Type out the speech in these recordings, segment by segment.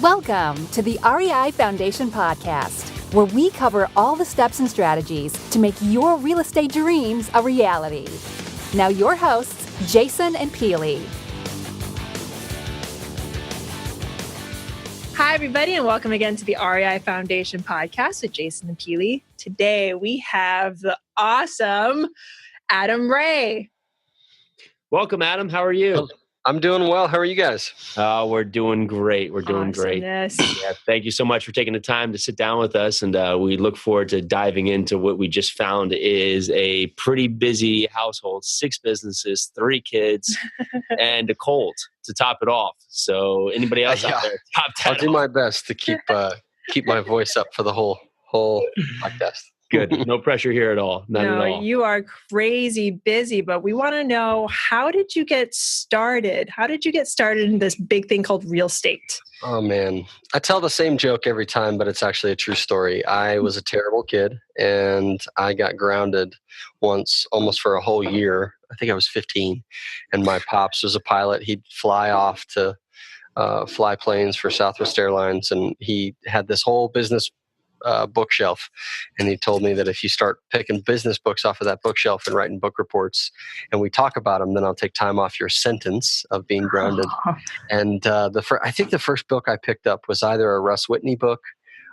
Welcome to the REI Foundation Podcast, where we cover all the steps and strategies to make your real estate dreams a reality. Now your hosts, Jason and Peely. Hi, everybody, and welcome again to the REI Foundation Podcast with Jason and Peely. Today, we have the awesome Adam Ray. Welcome, Adam. How are you? I'm doing well. How are you guys? We're doing great. We're doing great. Yeah, thank you so much for taking the time to sit down with us. And we look forward to diving into what we just found is a pretty busy household, 6 businesses, 3 kids, and a cold to top it off. So anybody else out there, top 10 I'll do my best to keep my voice up for the whole podcast. Good. No pressure here at all. None at all. You are crazy busy, but we want to know, how did you get started? How did you get started in this big thing called real estate? Oh, man. I tell the same joke every time, but it's actually a true story. I was a terrible kid, and I got grounded once almost for a whole year. I think I was 15, and my pops was a pilot. He'd fly off to fly planes for Southwest Airlines, and he had this whole business bookshelf, and he told me that if you start picking business books off of that bookshelf and writing book reports and we talk about them, then I'll take time off your sentence of being grounded. And I think the first book I picked up was either a Russ Whitney book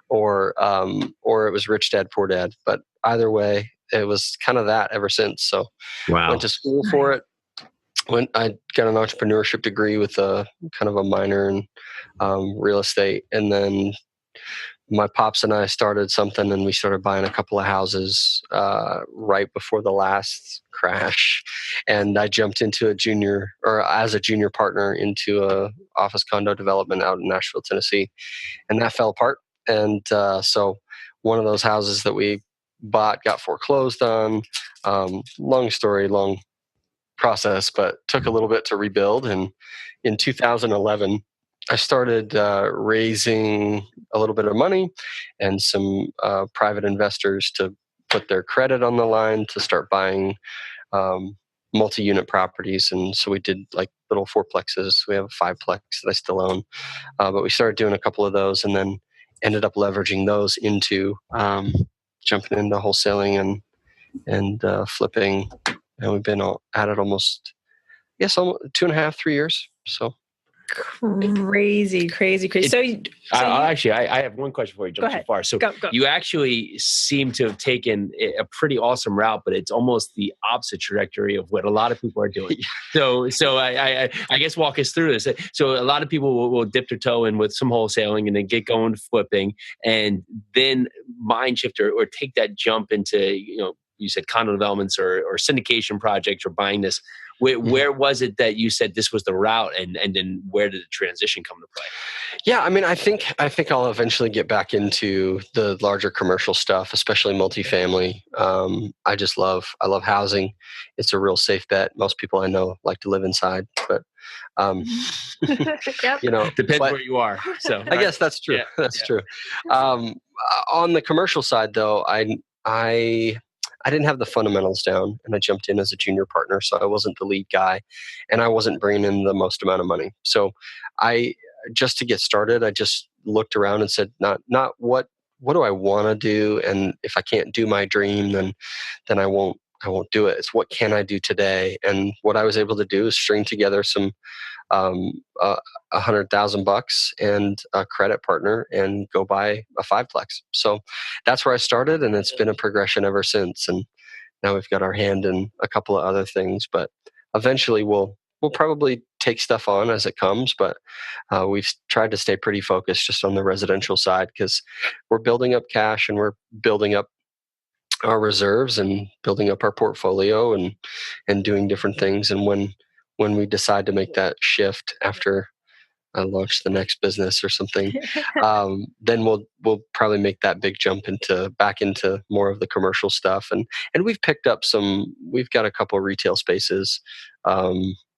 or it was Rich Dad Poor Dad, but either way it was kind of that ever since. So went to school for it. I got an entrepreneurship degree with a kind of a minor in real estate, and then my pops and I started something, and we started buying a couple of houses right before the last crash. And I jumped into as a junior partner into a office condo development out in Nashville, Tennessee, and that fell apart. And so one of those houses that we bought got foreclosed on. Long story, long process, but took a little bit to rebuild. And in 2011, I started raising a little bit of money and some private investors to put their credit on the line to start buying multi-unit properties. And so we did like little 4plexes. We have a 5plex that I still own. But we started doing a couple of those, and then ended up leveraging those into jumping into wholesaling and flipping. And we've been at it almost 2.5, 3 years. So Crazy. I have one question before you jump too far. So go. You actually seem to have taken a pretty awesome route, but it's almost the opposite trajectory of what a lot of people are doing. So I guess walk us through this. So a lot of people will dip their toe in with some wholesaling and then get going flipping, and then mind shift or take that jump into, you said condo developments or syndication projects or buying this. Where was it that you said this was the route, and then where did the transition come to play? Yeah, I mean, I think I'll eventually get back into the larger commercial stuff, especially multifamily. I love housing. It's a real safe bet. Most people I know like to live inside, but Yep. Depends where you are. So I guess that's true. Yeah, that's true. On the commercial side, though, I didn't have the fundamentals down, and I jumped in as a junior partner, so I wasn't the lead guy, and I wasn't bringing in the most amount of money. So just to get started, I just looked around and said, not what do I want to do, and if I can't do my dream, then I won't do it. It's what can I do today? And what I was able to do is string together some $100,000 and a credit partner and go buy a 5plex. So that's where I started, and it's been a progression ever since. And now we've got our hand in a couple of other things, but eventually we'll probably take stuff on as it comes. But we've tried to stay pretty focused just on the residential side, because we're building up cash and we're building up our reserves and building up our portfolio and doing different things. And when we decide to make that shift after I launch the next business or something, then we'll probably make that big jump back into more of the commercial stuff. And we've picked up we've got a couple of retail spaces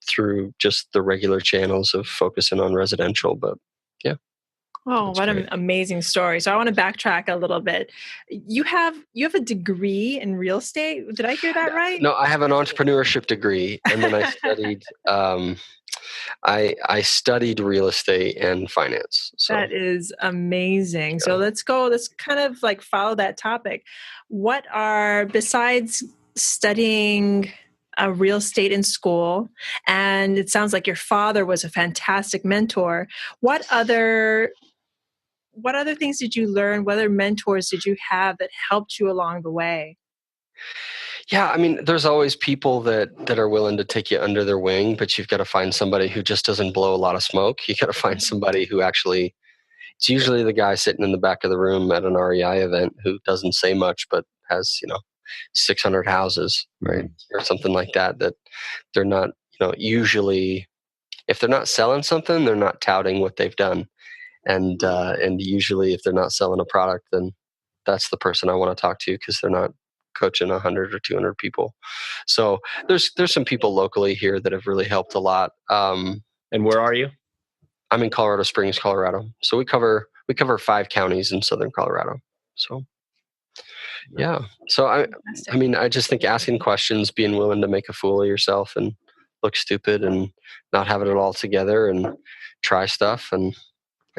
through just the regular channels of focusing on residential. But yeah. Oh, That's what great. an amazing story. So I want to backtrack a little bit. You have a degree in real estate. Did I hear that right? No, I have an entrepreneurship degree, and then I studied I studied real estate and finance. So That is amazing. So yeah. let's kind of like follow that topic. What are, besides studying real estate in school, and it sounds like your father was a fantastic mentor, what other things did you learn? What other mentors did you have that helped you along the way? Yeah, I mean, there's always people that are willing to take you under their wing, but you've got to find somebody who just doesn't blow a lot of smoke. You got to find somebody who actually, it's usually the guy sitting in the back of the room at an REI event who doesn't say much but has, 600 houses, right? Or something like that, that they're not, usually if they're not selling something, they're not touting what they've done. And usually if they're not selling a product, then that's the person I want to talk to, because they're not coaching 100 or 200 people. So there's some people locally here that have really helped a lot. And where are you? I'm in Colorado Springs, Colorado. So we cover 5 counties in southern Colorado. So yeah. So I mean, I just think asking questions, being willing to make a fool of yourself and look stupid and not having it all together and try stuff and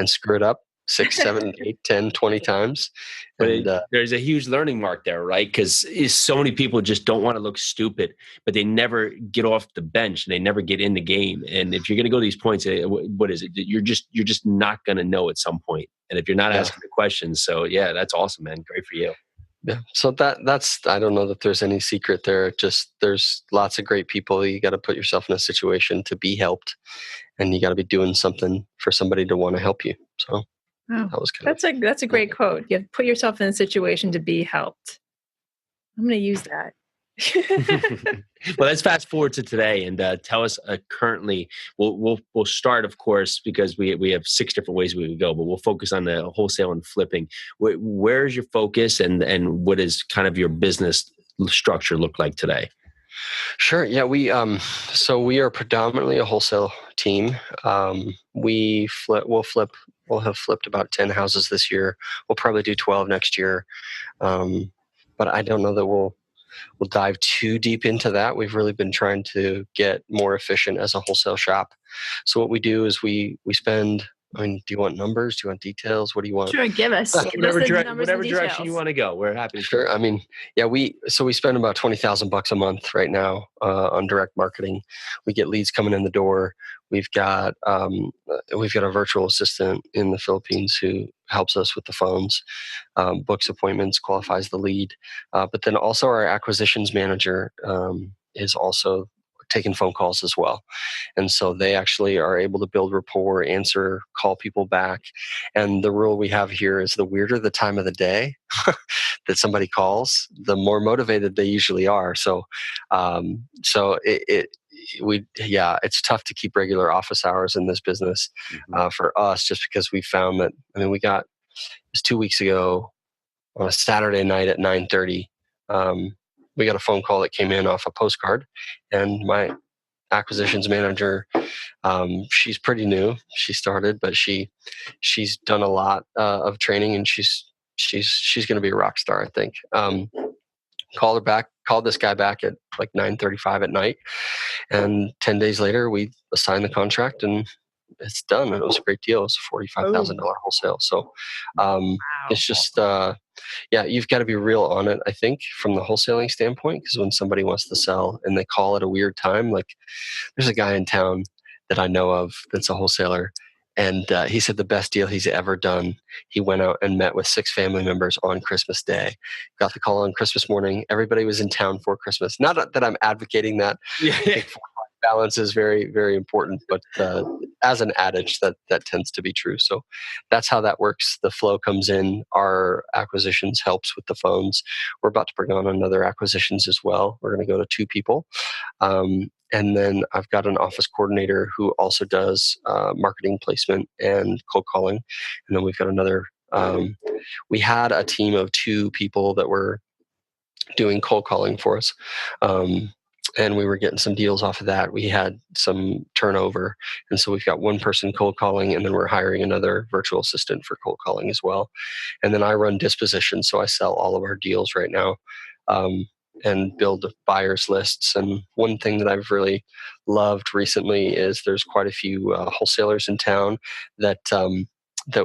screw it up 6, 7, 8, 10, 20 times. But And there's a huge learning mark there, right? Because so many people just don't want to look stupid, but they never get off the bench and they never get in the game. And if you're going to go to these points, what is it? You're just not going to know at some point. And if you're not yeah. asking the questions, so yeah, that's awesome, man. Great for you. Yeah. So that's I don't know that there's any secret there. Just there's lots of great people. You got to put yourself in a situation to be helped, and you got to be doing something for somebody to want to help you. So Wow. that was kind That's a great quote. You have to put yourself in a situation to be helped. I'm going to use that. Well, let's fast forward to today and tell us currently. We'll start, of course, because we have 6 different ways we could go, but we'll focus on the wholesale and flipping. Where's your focus, and what is kind of your business structure look like today? Sure. Yeah, so we are predominantly a wholesale team. We'll have flipped about 10 houses this year. We'll probably do 12 next year. But I don't know that we'll dive too deep into that. We've really been trying to get more efficient as a wholesale shop. So what we do is we spend, I mean, do you want numbers? Do you want details? What do you want? Sure, give us Whatever the numbers and direction you details. want to go, we're happy to. Sure. I mean, yeah, we spend about $20,000 a month right now on direct marketing. We get leads coming in the door. We've got a virtual assistant in the Philippines who helps us with the phones, books appointments, qualifies the lead. But then also our acquisitions manager is also taking phone calls as well. And so they actually are able to build rapport, answer, call people back. And the rule we have here is the weirder the time of the day that somebody calls, the more motivated they usually are. So it's tough to keep regular office hours in this business for us, just because we found that, I mean, it was 2 weeks ago on a Saturday night at 9:30. We got a phone call that came in off a postcard, and my acquisitions manager, she's pretty new. She started, but she's done a lot of training, and she's going to be a rock star, I think. Called this guy back at like 9:35 at night, and 10 days later we assigned the contract, and it's done. And it was a great deal. It was a $45,000 wholesale. So it's just you've got to be real on it, I think, from the wholesaling standpoint, because when somebody wants to sell and they call at a weird time, like there's a guy in town that I know of that's a wholesaler, and he said the best deal he's ever done. He went out and met with 6 family members on Christmas Day. Got the call on Christmas morning. Everybody was in town for Christmas. Not that I'm advocating that. Yeah. I think balance is very, very important, but as an adage, that tends to be true. So that's how that works. The flow comes in. Our acquisitions helps with the phones. We're about to bring on another acquisitions as well. We're going to go to 2 people. And then I've got an office coordinator who also does marketing placement and cold calling. And then we've got another, we had a team of 2 people that were doing cold calling for us. and we were getting some deals off of that. We had some turnover. And so we've got one person cold calling, and then we're hiring another virtual assistant for cold calling as well. And then I run disposition. So I sell all of our deals right now, and build buyers lists. And one thing that I've really loved recently is there's quite a few wholesalers in town that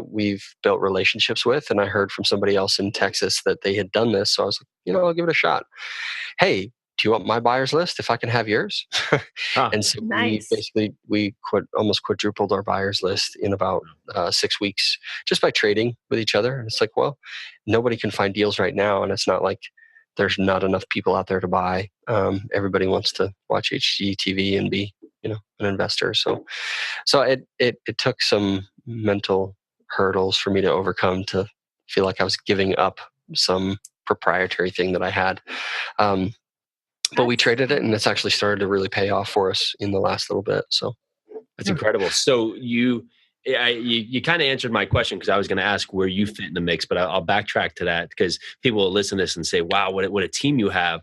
we've built relationships with. And I heard from somebody else in Texas that they had done this. So I was like, I'll give it a shot. Hey, do you want my buyer's list if I can have yours? And so Nice. we almost quadrupled our buyer's list in about 6 weeks just by trading with each other. And it's like, well, nobody can find deals right now. And it's not like there's not enough people out there to buy. Everybody wants to watch HGTV and be, an investor. So it took some mental hurdles for me to overcome to feel like I was giving up some proprietary thing that I had. But we traded it, and it's actually started to really pay off for us in the last little bit. So that's incredible. So you kind of answered my question, because I was going to ask where you fit in the mix, but I'll backtrack to that, because people will listen to this and say, wow, what a team you have.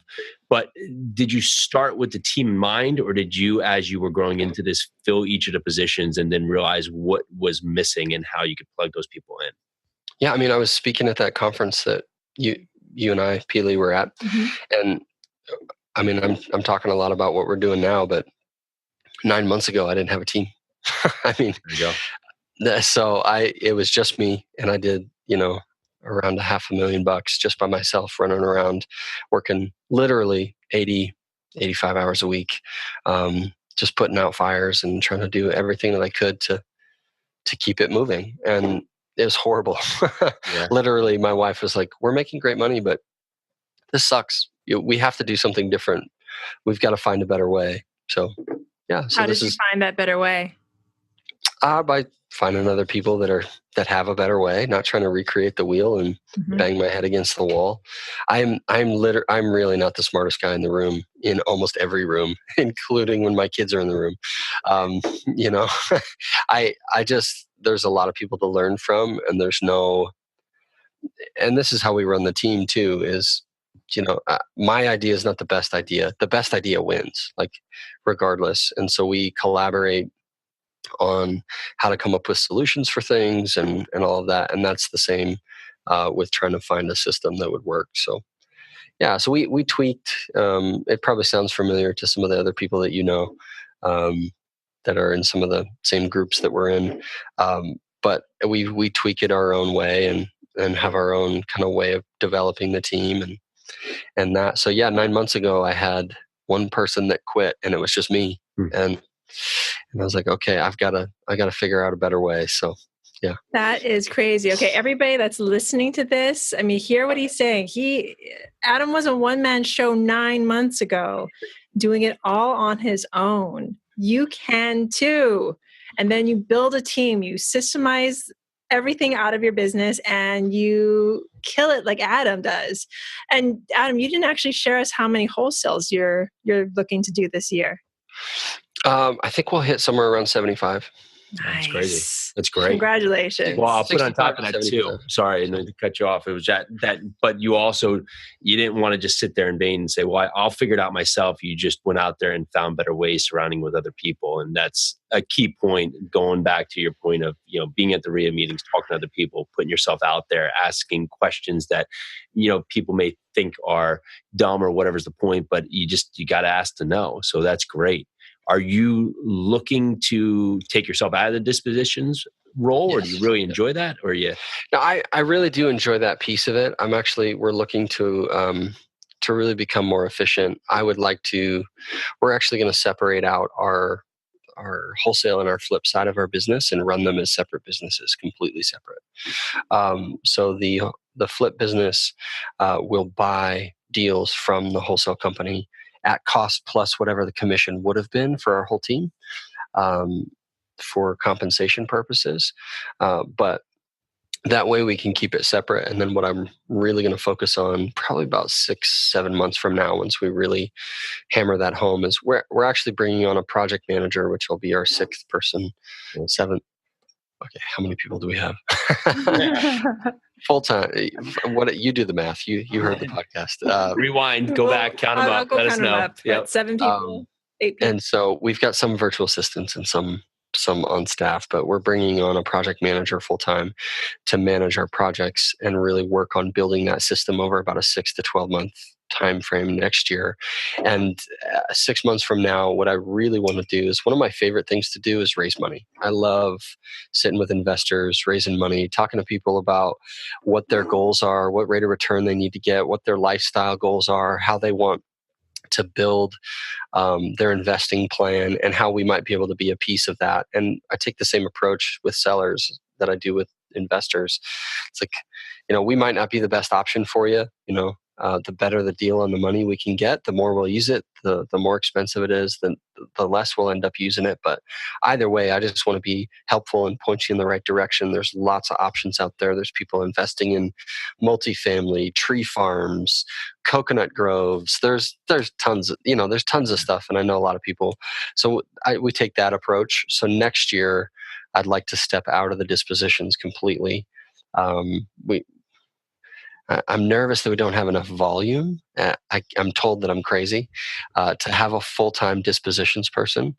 But did you start with the team in mind, or did you, as you were growing into this, fill each of the positions and then realize what was missing and how you could plug those people in? Yeah, I mean, I was speaking at that conference that you and I, Peely, were at, and I mean, I'm talking a lot about what we're doing now, but 9 months ago, I didn't have a team. I mean, there you go. So it was just me, and I did, around $500,000 just by myself, running around, working literally 80, 85 hours a week, just putting out fires and trying to do everything that I could to keep it moving. And it was horrible. Yeah. Literally, my wife was like, "We're making great money, but this sucks. We have to do something different. We've got to find a better way." So, yeah. So how did you find that better way? By finding other people that have a better way, not trying to recreate the wheel and bang my head against the wall. I'm really not the smartest guy in the room, in almost every room, including when my kids are in the room. I just, there's a lot of people to learn from, and and this is how we run the team too, is, my idea is not the best idea. The best idea wins, like, regardless. And so we collaborate on how to come up with solutions for things and all of that. And that's the same with trying to find a system that would work. So, yeah, so we tweaked. It probably sounds familiar to some of the other people that that are in some of the same groups that we're in. But we tweak it our own way and have our own kind of way of developing the team and that. So yeah, 9 months ago, I had one person that quit, and it was just me. And I was like, okay, I got to figure out a better way. So yeah. That is crazy. Okay, everybody that's listening to this, I mean, hear what he's saying. Adam was a one-man show 9 months ago, doing it all on his own. You can too. And then you build a team, you systemize everything out of your business, and you kill it like Adam does. And Adam, you didn't actually share us how many wholesales you're looking to do this year. I think we'll hit somewhere around 75. Nice. That's crazy. That's great. Congratulations. Well, I'll put on top of that too. Sorry, I didn't to cut you off. It was that, but you didn't want to just sit there in vain and say, well, I'll figure it out myself. You just went out there and found better ways surrounding with other people. And that's a key point, going back to your point of, being at the RIA meetings, talking to other people, putting yourself out there, asking questions that, people may think are dumb or whatever's the point, but you got to ask to know. So that's great. Are you looking to take yourself out of the dispositions role, or do you really enjoy that? Or No, I really do enjoy that piece of it. We're looking to really become more efficient. We're actually going to separate out our wholesale and our flip side of our business and run them as separate businesses, completely separate. So the flip business will buy deals from the wholesale company at cost plus whatever the commission would have been for our whole team, for compensation purposes. But that way we can keep it separate. And then what I'm really going to focus on probably about 6-7 months from now, once we really hammer that home, is we're actually bringing on a project manager, which will be our 6th person, 7th. Okay, how many people do we have? Full time. What you do the math? You heard the podcast. Rewind, go back, count them I'll up. go Let us count them know. up. Yep. 7 people, 8 people. And so we've got some virtual assistants and some on staff, but we're bringing on a project manager full time to manage our projects and really work on building that system over about a 6 to 12 month time frame next year. And 6 months from now, what I really want to do is, one of my favorite things to do is raise money. I love sitting with investors, raising money, talking to people about what their goals are, what rate of return they need to get, what their lifestyle goals are, how they want to build their investing plan, and how we might be able to be a piece of that. And I take the same approach with sellers that I do with investors. It's like, we might not be the best option for you. The better the deal on the money we can get, the more we'll use it. The more expensive it is, the less we'll end up using it. But either way, I just want to be helpful and point you in the right direction. There's lots of options out there. There's people investing in multifamily, tree farms, coconut groves. There's tons of, there's tons of stuff. And I know a lot of people. So we take that approach. So next year, I'd like to step out of the dispositions completely. I'm nervous that we don't have enough volume. I'm told that I'm crazy to have a full-time dispositions person.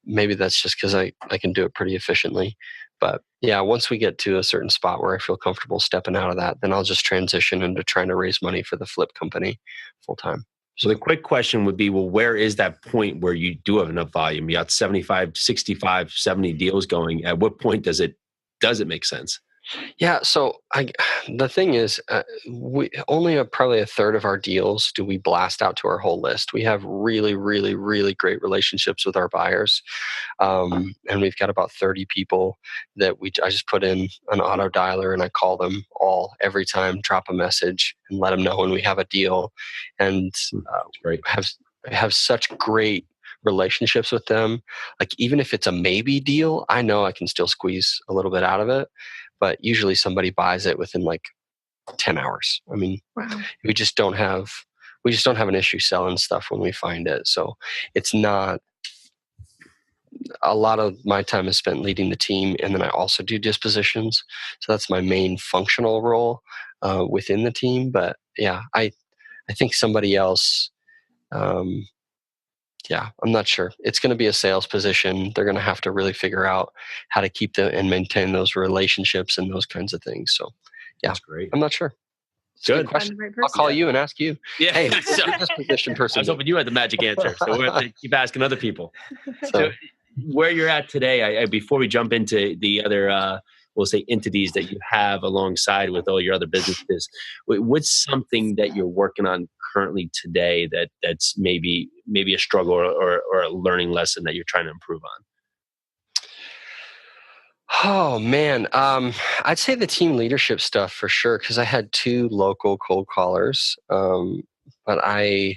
Maybe that's just because I can do it pretty efficiently. But yeah, once we get to a certain spot where I feel comfortable stepping out of that, then I'll just transition into trying to raise money for the flip company full-time. So the quick question would be, well, where is that point where you do have enough volume? You got 75, 65, 70 deals going. At what point does it make sense? Yeah. So the thing is, we only probably a third of our deals do we blast out to our whole list. We have really, really, really great relationships with our buyers. And we've got about 30 people that I just put in an auto dialer and I call them all every time, drop a message and let them know when we have a deal, and have such great relationships with them. Like, even if it's a maybe deal, I know I can still squeeze a little bit out of it. But usually somebody buys it within like 10 hours. I mean, wow. we just don't have an issue selling stuff when we find it. So it's not, a lot of my time is spent leading the team. And then I also do dispositions. So that's my main functional role within the team. But yeah, I think somebody else, I'm not sure. It's going to be a sales position. They're going to have to really figure out how to keep and maintain those relationships and those kinds of things. So, yeah, that's great. I'm not sure. It's good. A good question. I'll call you and ask you. Yeah. Hey, disposition person. I was hoping you had the magic answer. So we're going to keep asking other people. So where you're at today, before we jump into the other, we'll say, entities that you have alongside with all your other businesses, what's something that you're working on currently today that's maybe a struggle or a learning lesson that you're trying to improve on? Oh man, I'd say the team leadership stuff for sure, because I had 2 local cold callers, but I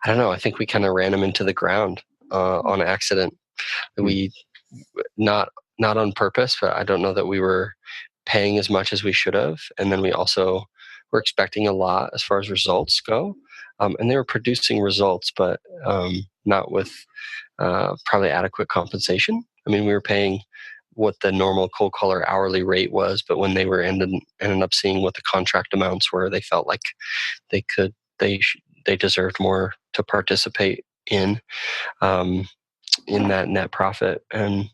don't know. I think we kind of ran them into the ground on accident. We not on purpose, but I don't know that we were paying as much as we should have, and then we also were expecting a lot as far as results go, and they were producing results, but not with probably adequate compensation. I mean, we were paying what the normal cold caller hourly rate was, but when they were ended up seeing what the contract amounts were, they felt like they deserved more to participate in that net profit. And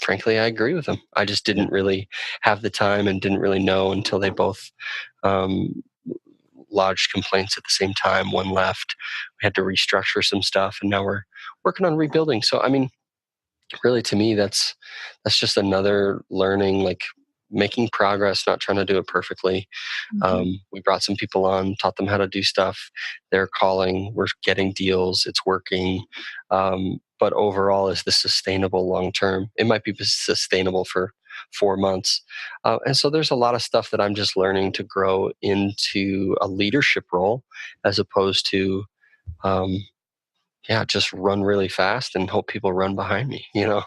frankly, I agree with them. I just didn't really have the time and didn't really know until they both lodged complaints at the same time. One left. We had to restructure some stuff, and now we're working on rebuilding. So, I mean, really, to me, that's just another learning, like making progress, not trying to do it perfectly. We brought some people on, taught them how to do stuff. They're calling, we're getting deals, it's working. But overall, is this sustainable long term? It might be sustainable for 4 months. And so there's a lot of stuff that I'm just learning to grow into a leadership role, as opposed to just run really fast and hope people run behind me, Gotta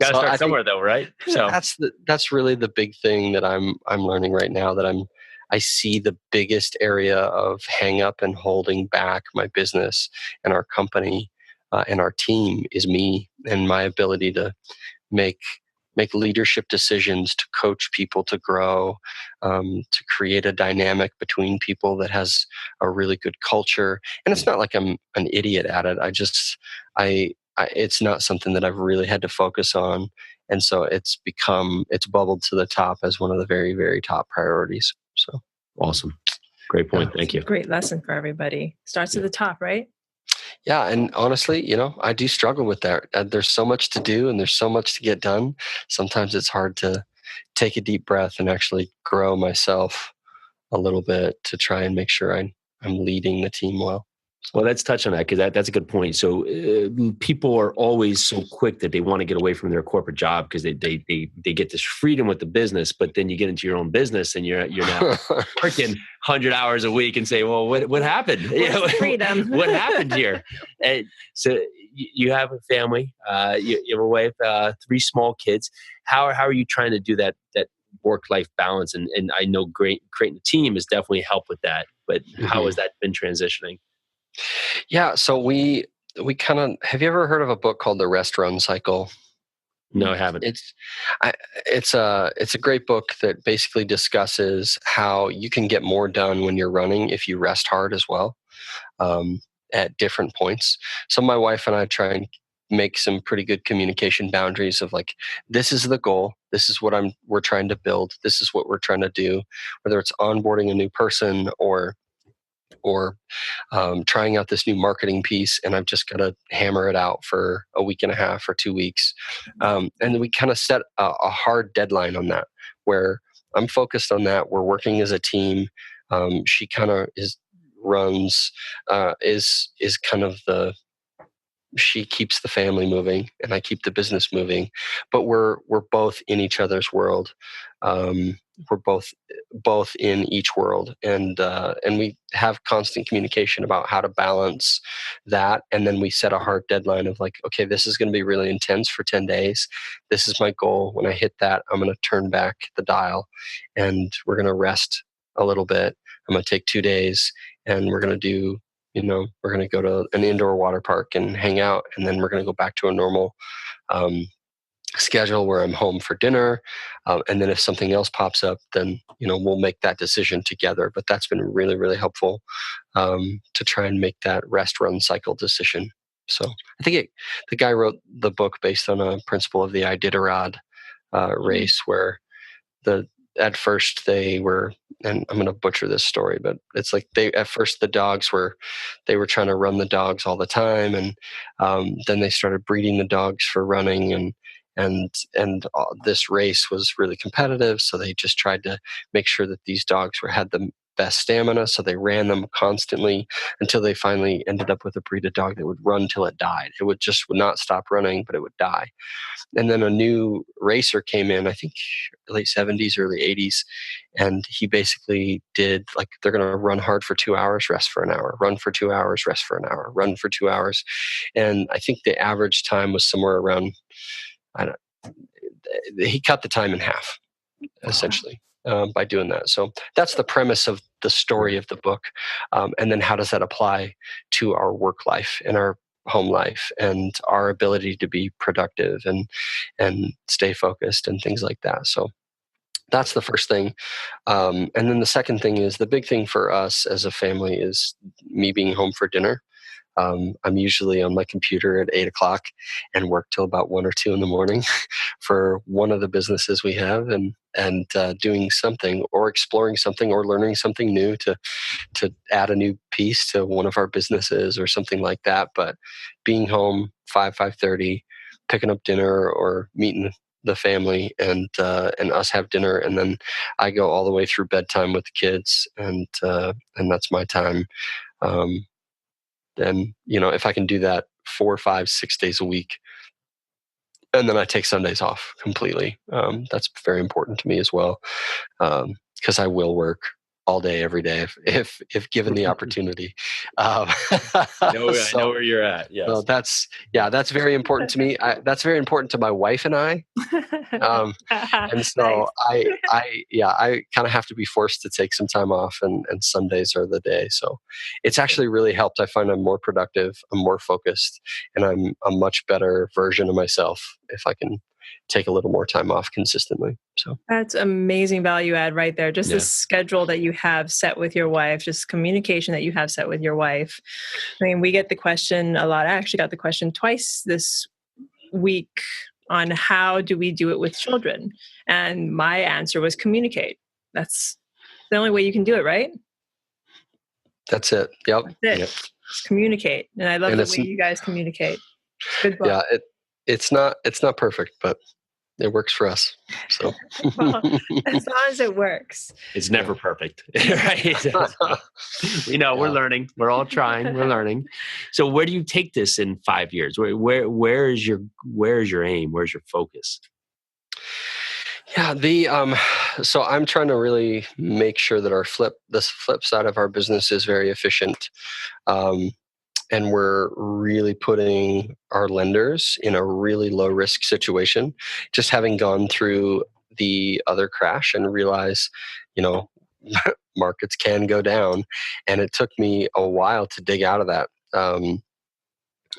start somewhere though, right? So that's really the big thing that I'm learning right now, that I see the biggest area of hang up and holding back my business and our company and our team is me, and my ability to make make leadership decisions, to coach people to grow, to create a dynamic between people that has a really good culture. And it's not like I'm an idiot at it. It's not something that I've really had to focus on. And so it's bubbled to the top as one of the very, very top priorities. So awesome. Great point. Thank you. Great lesson for everybody. Starts at the top, right? Yeah. And honestly, I do struggle with that. There's so much to do and there's so much to get done. Sometimes it's hard to take a deep breath and actually grow myself a little bit to try and make sure I'm leading the team well. Well, let's touch on that, because that's a good point. So people are always so quick that they want to get away from their corporate job because they get this freedom with the business, but then you get into your own business and you're now working 100 hours a week and say, well, what happened? Freedom. What happened here? And so you have a family, you have a wife, 3 small kids. How are you trying to do that work-life balance? And I know creating a team has definitely helped with that, but how has that been transitioning? Yeah, so we kind of, have you ever heard of a book called The Rest Run Cycle? No, I haven't. It's a great book that basically discusses how you can get more done when you're running if you rest hard as well, at different points. So my wife and I try and make some pretty good communication boundaries of like, this is the goal. This is what we're trying to build. This is what we're trying to do, whether it's onboarding a new person or trying out this new marketing piece, and I've just got to hammer it out for a week and a half or 2 weeks. And then we kind of set a hard deadline on that, where I'm focused on that. We're working as a team. She kind of is kind of she keeps the family moving and I keep the business moving, but we're both in each other's world. We're both in each world, and we have constant communication about how to balance that. And then we set a hard deadline of like, okay, this is going to be really intense for 10 days. This is my goal. When I hit that, I'm going to turn back the dial and we're going to rest a little bit. I'm going to take 2 days and we're going to do, we're going to go to an indoor water park and hang out. And then we're going to go back to a normal schedule where I'm home for dinner. And then if something else pops up, then, we'll make that decision together. But that's been really, really helpful to try and make that rest run cycle decision. So I think the guy wrote the book based on a principle of the Iditarod race, where at first they were, and I'm going to butcher this story, but it's like at first the dogs were trying to run the dogs all the time. And then they started breeding the dogs for running, and this race was really competitive. So they just tried to make sure that these dogs had the best stamina. So they ran them constantly until they finally ended up with a breed of dog that would run till it died. It would not stop running, but it would die. And then a new racer came in, I think late 70s, early 80s. And he basically did like, they're going to run hard for 2 hours, rest for an hour, run for 2 hours, rest for an hour, run for 2 hours. And I think the average time was somewhere around, he cut the time in half, essentially. By doing that. So that's the premise of the story of the book. And then how does that apply to our work life and our home life and our ability to be productive and stay focused and things like that. So that's the first thing. And then the second thing is, the big thing for us as a family is me being home for dinner. I'm usually on my computer at 8 o'clock and work till about 1 or 2 in the morning for one of the businesses we have, and doing something or exploring something or learning something new to add a new piece to one of our businesses or something like that. But being home 5:30, picking up dinner or meeting the family and us have dinner, and then I go all the way through bedtime with the kids, and that's my time. Then, if I can do that 4, 5, 6 days a week, and then I take Sundays off completely. That's very important to me as well, because I will work all day, every day, if given the opportunity. I know where you're at. Yes. So that's very important to me. That's very important to my wife and I. And so Nice. I kind of have to be forced to take some time off, and Sundays are the day. So it's actually really helped. I find I'm more productive, I'm more focused, and I'm a much better version of myself if I can take a little more time off consistently. So that's amazing value add right there. Just the Yeah. schedule that you have set with your wife, just communication that you have set with your wife. I mean, we get the question a lot. I actually got the question twice this week on how do we do it with children? And my answer was communicate. That's the only way you can do it, right? that's it. Yep. That's it. Yep. Just communicate. And I love And the way you guys communicate. Good book. Yeah, it's not perfect, but it works for us. So Well, as long as it works. It's never perfect, right? We're learning. We're all trying. We're learning. So where do you take this in 5 years? Where is your aim? Where's your focus? Yeah, so I'm trying to really make sure that this flip side of our business is very efficient. And we're really putting our lenders in a really low risk situation. Just having gone through the other crash and realize, markets can go down. And it took me a while to dig out of that.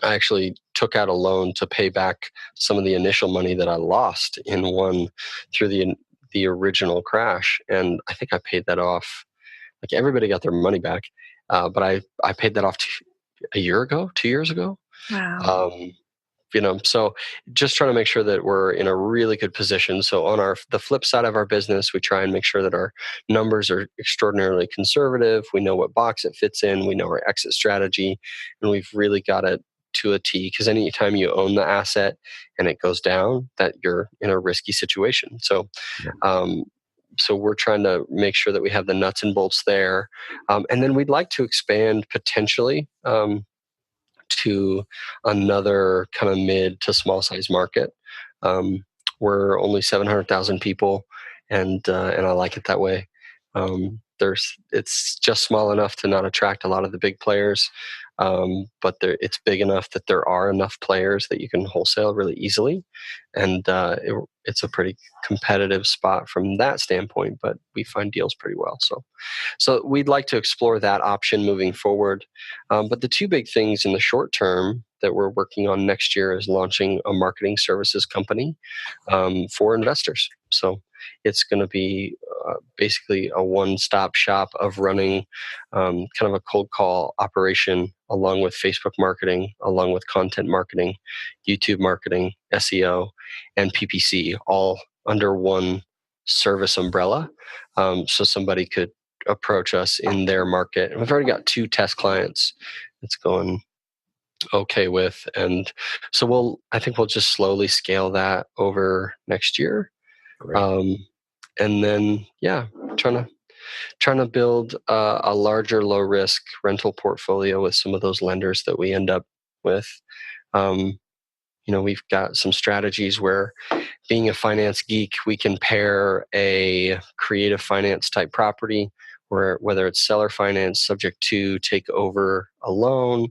I actually took out a loan to pay back some of the initial money that I lost through the original crash. And I think I paid that off. Like everybody got their money back. But I paid that off a year ago, 2 years ago. Wow. So just trying to make sure that we're in a really good position. So on the flip side of our business, we try and make sure that our numbers are extraordinarily conservative. We know what box it fits in. We know our exit strategy, and we've really got it to a T, because anytime you own the asset and it goes down, that you're in a risky situation. So, so we're trying to make sure that we have the nuts and bolts there. And then we'd like to expand potentially to another kind of mid to small size market. We're only 700,000 people, and I like it that way. It's just small enough to not attract a lot of the big players, but it's big enough that there are enough players that you can wholesale really easily, and it's a pretty competitive spot from that standpoint. But we find deals pretty well, so we'd like to explore that option moving forward. But the two big things in the short term that we're working on next year is launching a marketing services company for investors. So it's going to be basically a one-stop shop of running kind of a cold call operation, along with Facebook marketing, along with content marketing, YouTube marketing, SEO, and PPC, all under one service umbrella. So somebody could approach us in their market. And we've already got 2 test clients it's going okay with. And so I think we'll just slowly scale that over next year. Great. And then, trying to build a larger low risk rental portfolio with some of those lenders that we end up with. We've got some strategies where, being a finance geek, we can pair a creative finance type property, whether it's seller finance subject to take over a loan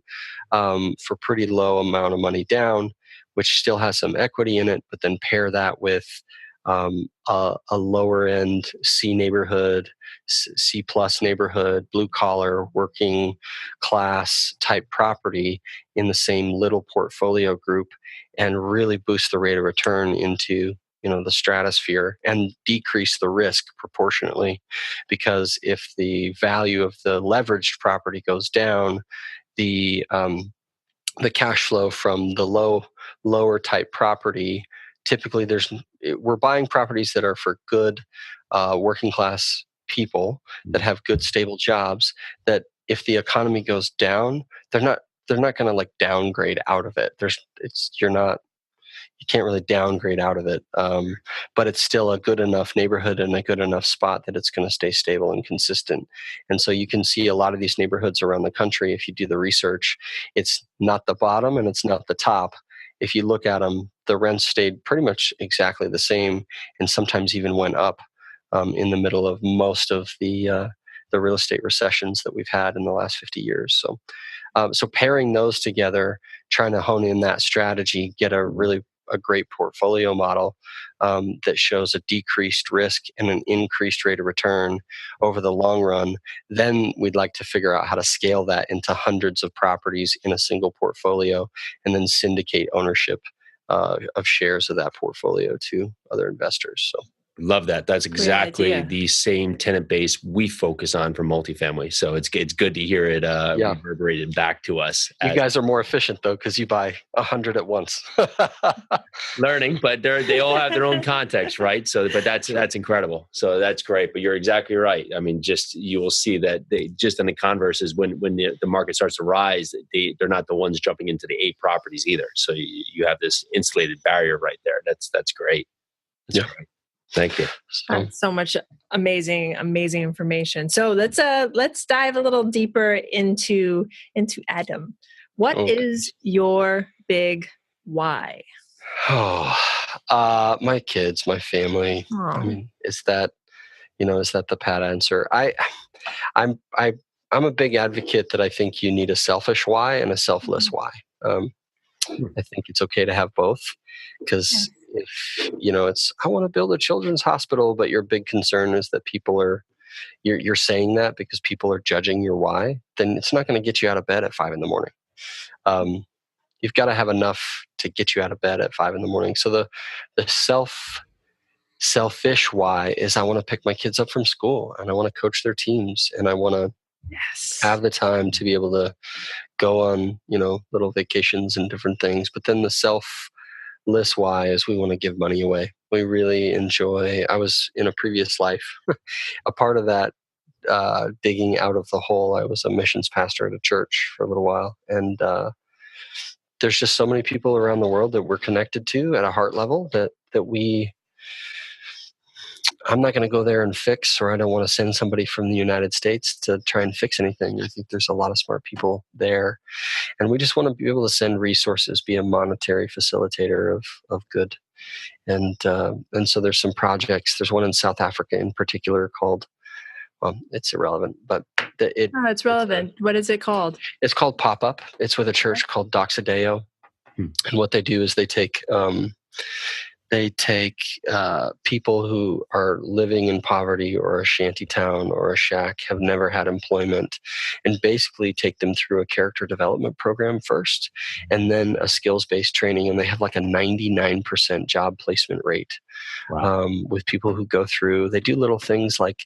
for pretty low amount of money down, which still has some equity in it, but then pair that with a lower end C neighborhood, C plus neighborhood, blue collar, working class type property in the same little portfolio group, and really boost the rate of return into the stratosphere and decrease the risk proportionately. Because if the value of the leveraged property goes down, the cash flow from the lower type property, typically we're buying properties that are for good working class people that have good stable jobs, that if the economy goes down, they're not going to like downgrade out of it. You can't really downgrade out of it, but it's still a good enough neighborhood and a good enough spot that it's going to stay stable and consistent. And so you can see a lot of these neighborhoods around the country, if you do the research, it's not the bottom and it's not the top. If you look at them, the rents stayed pretty much exactly the same, and sometimes even went up in the middle of most of the real estate recessions that we've had in the last 50 years. So pairing those together, trying to hone in that strategy, get a great portfolio model that shows a decreased risk and an increased rate of return over the long run. Then we'd like to figure out how to scale that into hundreds of properties in a single portfolio, and then syndicate ownership of shares of that portfolio to other investors. So. Love that. That's exactly idea. the same tenant base we focus on for multifamily. So it's good to hear it reverberated back to us. You guys are more efficient though, because you buy 100 at once. Learning, but they all have their own context, right? So, but that's incredible. So that's great. But you're exactly right. I mean, you will see that they just in the converse is when the market starts to rise, they're not the ones jumping into the 8 properties either. So you have this insulated barrier right there. That's great. That's great. Thank you. So much amazing information. So let's dive a little deeper into Adam. What is your big why? My kids, my family. I mean, is that the pat answer? I'm a big advocate that I think you need a selfish why and a selfless why. I think it's okay to have both, because if it's I want to build a children's hospital, but your big concern is that you're saying that because people are judging your why, then it's not going to get you out of bed at 5 a.m. You've got to have enough to get you out of bed at 5 a.m. So the selfish why is I want to pick my kids up from school and I want to coach their teams and I want to have the time to be able to go on, little vacations and different things. But then the selfless why is we want to give money away. We really enjoy, I was in a previous life, a part of that digging out of the hole. I was a missions pastor at a church for a little while. And there's just so many people around the world that we're connected to at a heart level that I'm not going to go there and fix, or I don't want to send somebody from the United States to try and fix anything. I think there's a lot of smart people there. And we just want to be able to send resources, be a monetary facilitator of good. And so there's some projects. There's one in South Africa in particular called, it's irrelevant, but it's relevant. What is it called? It's called Pop Up. It's with a church called Doxadeo. And what they do is they take people who are living in poverty or a shanty town or a shack, have never had employment, and basically take them through a character development program first, and then a skills-based training. And they have like a 99% job placement rate. Wow. With people who go through. They do little things like,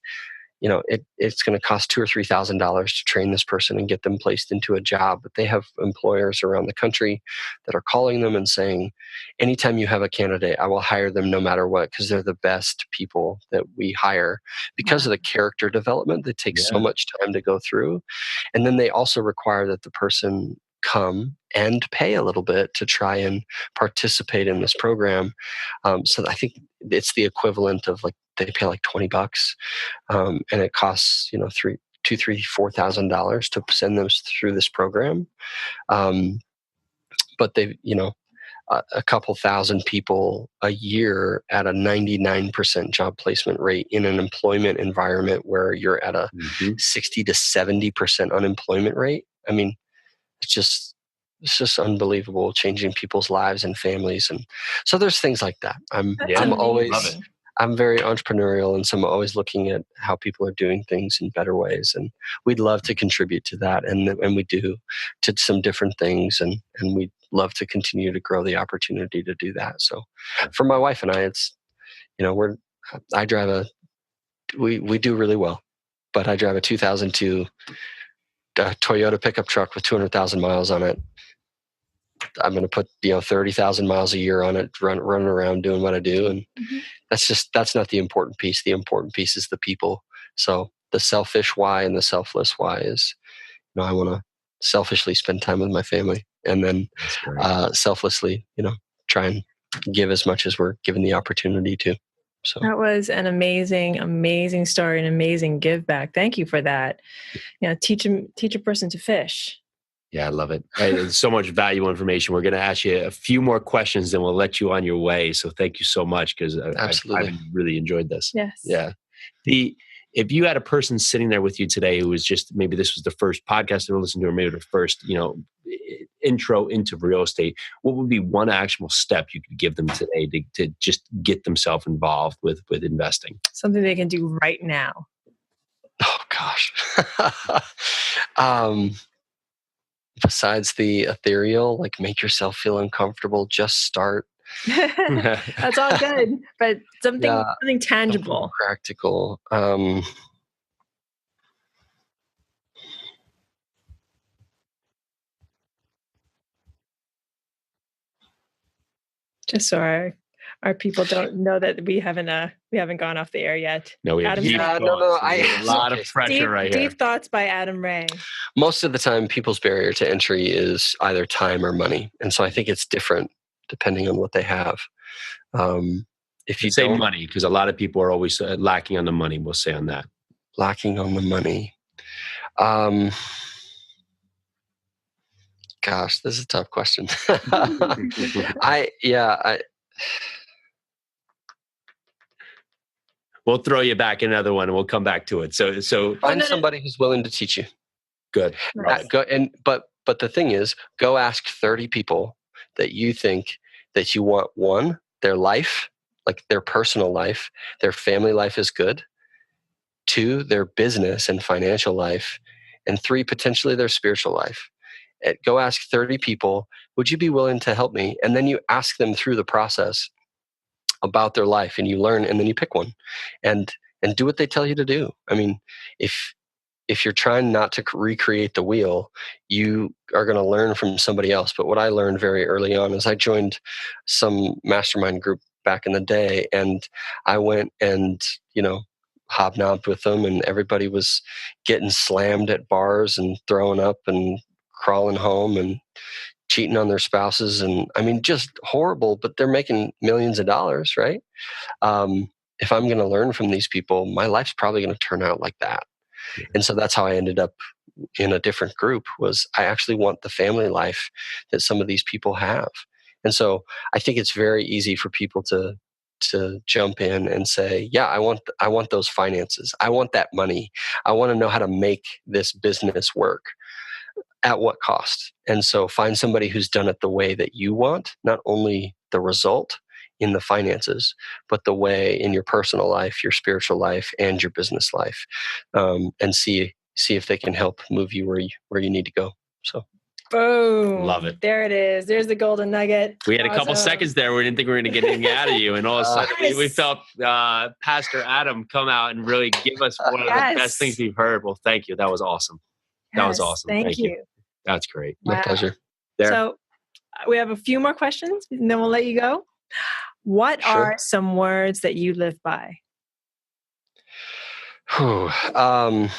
it's going to cost $2,000 or $3,000 to train this person and get them placed into a job. But they have employers around the country that are calling them and saying, anytime you have a candidate, I will hire them no matter what, because they're the best people that we hire because of the character development that takes so much time to go through. And then they also require that the person come and pay a little bit to try and participate in this program. So I think it's the equivalent of they pay like $20, and it costs $2,000, $3,000, $4,000 to send them through this program. But they a couple thousand people a year at a 99% job placement rate in an employment environment where you're at a 60 to 70% unemployment rate. I mean, it's just unbelievable, changing people's lives and families. And so there's things like that. I'm very entrepreneurial, and so I'm always looking at how people are doing things in better ways. And we'd love to contribute to that. And we do, to some different things. And we'd love to continue to grow the opportunity to do that. So for my wife and I, it's, we do really well, but I drive a 2002 Toyota pickup truck with 200,000 miles on it. I'm going to put 30,000 miles a year on it, running around doing what I do, and that's not the important piece. The important piece is the people. So the selfish why and the selfless why is, I want to selfishly spend time with my family, and then selflessly, try and give as much as we're given the opportunity to. So that was an amazing story, an amazing give back. Thank you for that. Teach a person to fish. Yeah, I love it. It's so much valuable information. We're going to ask you a few more questions, then we'll let you on your way. So thank you so much, because I've really enjoyed this. Yes. Yeah. If you had a person sitting there with you today who was just, maybe this was the first podcast they were listening to, or maybe the first, intro into real estate, what would be one actionable step you could give them today to just get themselves involved with investing? Something they can do right now. Oh gosh. besides the ethereal, like make yourself feel uncomfortable, just start. That's all good, but something tangible, something practical. just so our people don't know that we haven't gone off the air yet. No, we have Adam deep Ray. thoughts. I There's a lot of pressure right here. Deep thoughts by Adam Ray. Most of the time, people's barrier to entry is either time or money, and so I think it's different depending on what they have. If you say money, because a lot of people are always lacking on the money. We'll say on that. Lacking on the money. Gosh, this is a tough question. We'll throw you back another one, and we'll come back to it. So find somebody who's willing to teach you. Good. But the thing is, go ask 30 people that you think that you want. One, their life, like their personal life, their family life is good. Two, their business and financial life. And three, potentially their spiritual life. Go ask 30 people, would you be willing to help me? And then you ask them through the process about their life, and you learn, and then you pick one and do what they tell you to do. I mean, if you're trying not to recreate the wheel, you are going to learn from somebody else. But what I learned very early on is I joined some mastermind group back in the day, and I went and, hobnobbed with them, and everybody was getting slammed at bars and throwing up and crawling home and cheating on their spouses. And I mean, just horrible, but they're making millions of dollars, right? If I'm going to learn from these people, my life's probably going to turn out like that. And so that's how I ended up in a different group. Was I actually want the family life that some of these people have. And so I think it's very easy for people to jump in and say, yeah, I want those finances. I want that money. I want to know how to make this business work. At what cost? And so find somebody who's done it the way that you want, not only the result in the finances, but the way in your personal life, your spiritual life, and your business life, and see if they can help move you where you need to go. So, boom! Love it. There it is. There's the golden nugget. We had a couple seconds there. We didn't think we were going to get anything out of you, and all of a sudden we felt Pastor Adam come out and really give us one of the best things we've heard. Well, thank you. That was awesome. That was awesome. Thank you. That's great. My pleasure. So we have a few more questions, and then we'll let you go. What are some words that you live by? Man,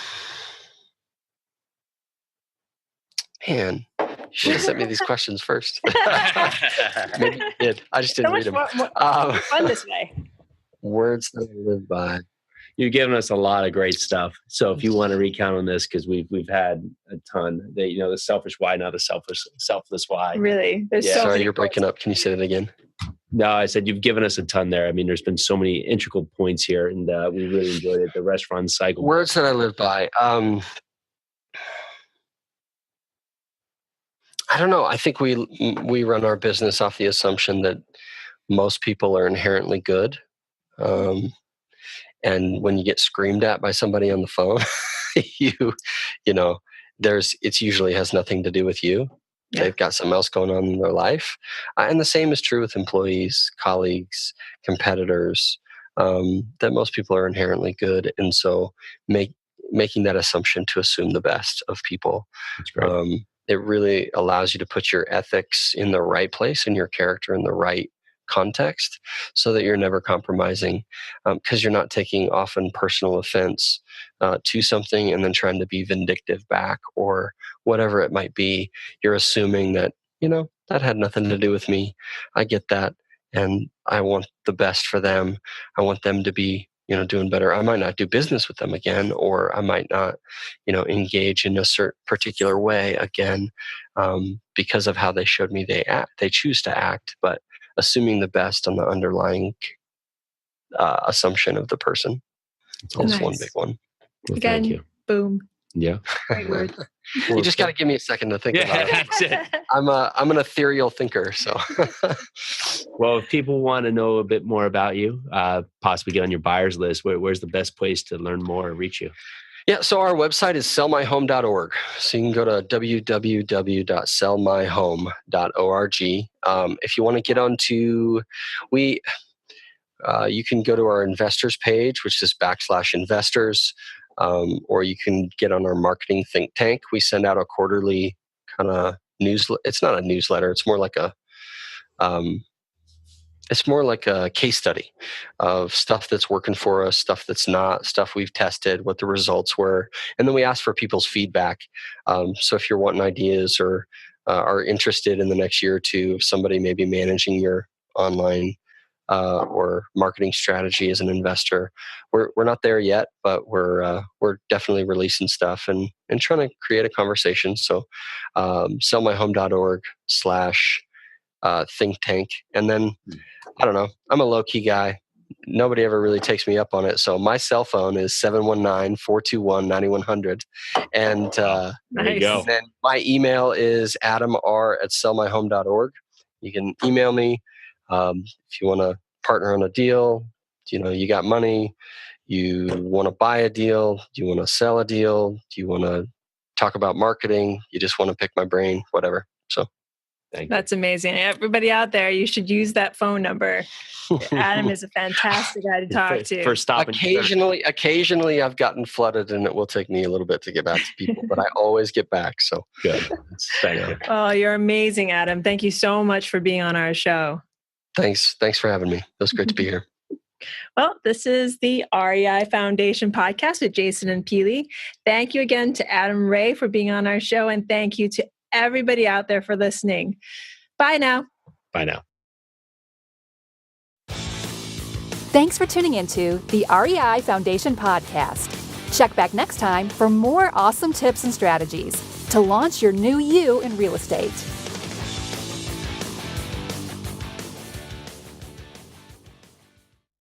you should have sent me these questions first. Maybe you did. I just didn't read them. Fun this way. Words that I live by. You've given us a lot of great stuff. So if you want to recount on this, because we've had a ton. The selfish why, not the selfless why. Really? Sorry, you're breaking up. Can you say that again? No, I said you've given us a ton there. I mean, there's been so many integral points here, and we really enjoyed it. The restaurant cycle. Words that I live by. I don't know. I think we run our business off the assumption that most people are inherently good. And when you get screamed at by somebody on the phone, it usually has nothing to do with you. Yeah. They've got something else going on in their life. And the same is true with employees, colleagues, competitors, that most people are inherently good. And so making that assumption to assume the best of people, that's great. It really allows you to put your ethics in the right place and your character in the right context, so that you're never compromising, because you're not taking often personal offense to something and then trying to be vindictive back or whatever it might be. You're assuming that, that had nothing to do with me. I get that. And I want the best for them. I want them to be, doing better. I might not do business with them again, or I might not, engage in a certain particular way again, because of how they showed me they choose to act, but assuming the best on the underlying assumption of the person. That's one big one. Well, again, thank you. Boom. Yeah. Great word. You just got to give me a second to think about it. That's it. I'm an ethereal thinker, so. Well, if people want to know a bit more about you, possibly get on your buyer's list, where's the best place to learn more or reach you? Yeah, so our website is sellmyhome.org. So you can go to www.sellmyhome.org. If you want to get onto, you can go to our investors page, which is /investors, or you can get on our marketing think tank. We send out a quarterly kind of newsletter. It's not a newsletter. It's more like a case study of stuff that's working for us, stuff that's not, stuff we've tested, what the results were. And then we ask for people's feedback. So if you're wanting ideas or are interested in the next year or two, if somebody may be managing your online or marketing strategy as an investor, we're not there yet, but we're definitely releasing stuff and trying to create a conversation. So sellmyhome.org/think tank. And then I don't know, I'm a low-key guy. Nobody ever really takes me up on it. So my cell phone is 719-421-9100. And there you go. then my email is adamr@sellmyhome.org. You can email me if you want to partner on a deal. You got money, you want to buy a deal, do you want to sell a deal, do you want to talk about marketing, you just want to pick my brain, whatever. So that's amazing. Everybody out there, you should use that phone number. Adam is a fantastic guy to talk to. For stopping. Occasionally I've gotten flooded, and it will take me a little bit to get back to people, but I always get back. So good. Thank you. Oh, you're amazing, Adam. Thank you so much for being on our show. Thanks for having me. It was great to be here. Well, this is the REI Foundation podcast with Jason and Peely. Thank you again to Adam Ray for being on our show, and thank you to everybody out there for listening. Bye now. Bye now. Thanks for tuning into the REI Foundation podcast. Check back next time for more awesome tips and strategies to launch your new you in real estate.